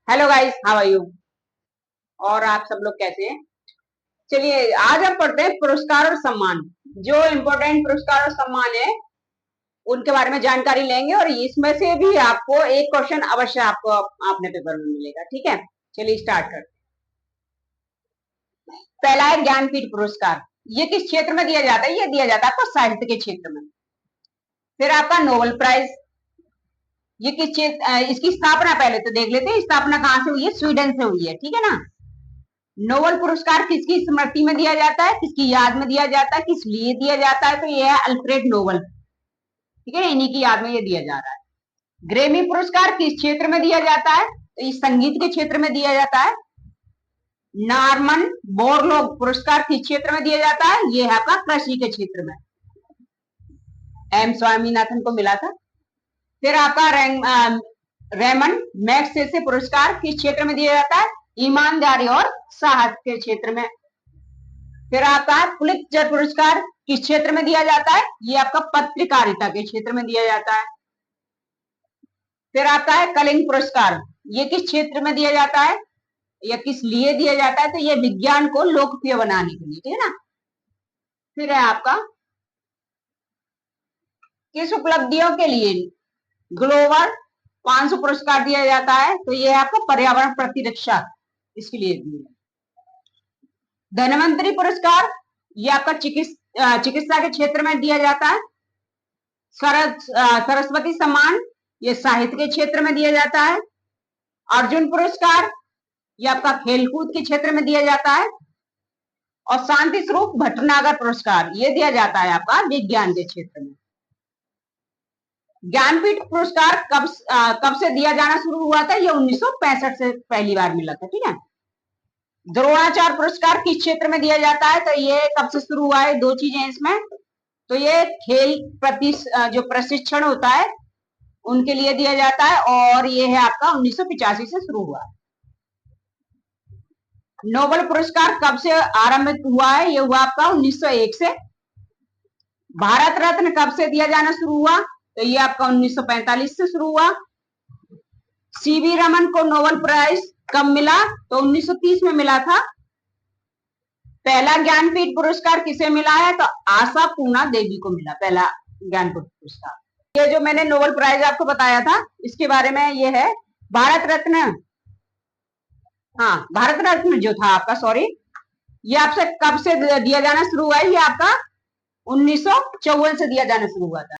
Hello guys, how are you. और आप सब लोग कैसे हैं? चलिए आज हम पढ़ते हैं पुरस्कार और सम्मान। जो इम्पोर्टेंट पुरस्कार और सम्मान है उनके बारे में जानकारी लेंगे और इसमें से भी आपको एक क्वेश्चन अवश्य आपको अपने पेपर में मिलेगा। ठीक है, चलिए स्टार्ट करते हैं। पहला है ज्ञानपीठ पुरस्कार। ये किस क्षेत्र में दिया जाता है? ये दिया जाता है आपको साहित्य के क्षेत्र में। फिर आपका नोबेल प्राइज, ये किस क्षेत्र, इसकी स्थापना पहले तो देख लेते हैं। स्थापना कहाँ से हुई है? स्वीडन से हुई है। ठीक है ना। नोबेल पुरस्कार किसकी स्मृति में दिया जाता है, किसकी याद में दिया जाता है, किस लिए दिया जाता है? तो ये है अल्फ्रेड नोबेल। ठीक है, इन्हीं की याद में ये दिया जा रहा है। ग्रेमी पुरस्कार किस क्षेत्र में दिया जाता है? तो इस संगीत के क्षेत्र में दिया जाता है। नॉर्मन बोरलॉग पुरस्कार किस क्षेत्र में दिया जाता है? ये है आपका कृषि के क्षेत्र में। एम स्वामीनाथन को मिला था। फिर आपका रेमन मैग्सेसे पुरस्कार किस क्षेत्र में दिया जाता है? ईमानदारी और साहस के क्षेत्र में। फिर आपका पुलित्जर पुरस्कार किस क्षेत्र में दिया जाता है? ये आपका पत्रकारिता के क्षेत्र में दिया जाता है। फिर आता है कलिंग पुरस्कार, ये किस क्षेत्र में दिया जाता है या किस लिए दिया जाता है? तो ये विज्ञान को लोकप्रिय बनाने के लिए। ठीक है ना। फिर है आपका किस उपलब्धियों के लिए ग्लोबल 500 पुरस्कार दिया जाता है? तो ये आपका पर्यावरण प्रतिरक्षा, इसके लिए दिया। धन्वंतरी पुरस्कार ये आपका चिकित्सा के क्षेत्र में दिया जाता है। सरस्वती सम्मान ये साहित्य के क्षेत्र में दिया जाता है। अर्जुन पुरस्कार ये आपका खेलकूद के क्षेत्र में दिया जाता है। और शांति स्वरूप भटनागर पुरस्कार ये दिया जाता है आपका विज्ञान के क्षेत्र में। ज्ञानपीठ पुरस्कार कब से दिया जाना शुरू हुआ था? ये 1965 से पहली बार मिला था। ठीक है। द्रोणाचार्य पुरस्कार किस क्षेत्र में दिया जाता है? तो ये कब से शुरू हुआ है? दो चीजें इसमें। तो ये खेल जो प्रशिक्षण होता है उनके लिए दिया जाता है और ये है आपका 1985 से शुरू हुआ। नोबेल पुरस्कार कब से आरंभित हुआ है? ये हुआ आपका 1901 से। भारत रत्न कब से दिया जाना शुरू हुआ? तो ये आपका 1945 से शुरू हुआ। सीवी रमन को नोबेल प्राइज कब मिला? तो 1930 में मिला था। पहला ज्ञानपीठ पुरस्कार किसे मिला है? तो आशा पूर्णा देवी को मिला पहला ज्ञानपीठ पुरस्कार। ये जो मैंने नोबेल प्राइज आपको बताया था इसके बारे में ये है भारत रत्न। हाँ, भारत रत्न जो था आपका, सॉरी, ये आपसे कब से दिया जाना शुरू हुआ है? ये आपका 1954 से दिया जाना शुरू हुआ था।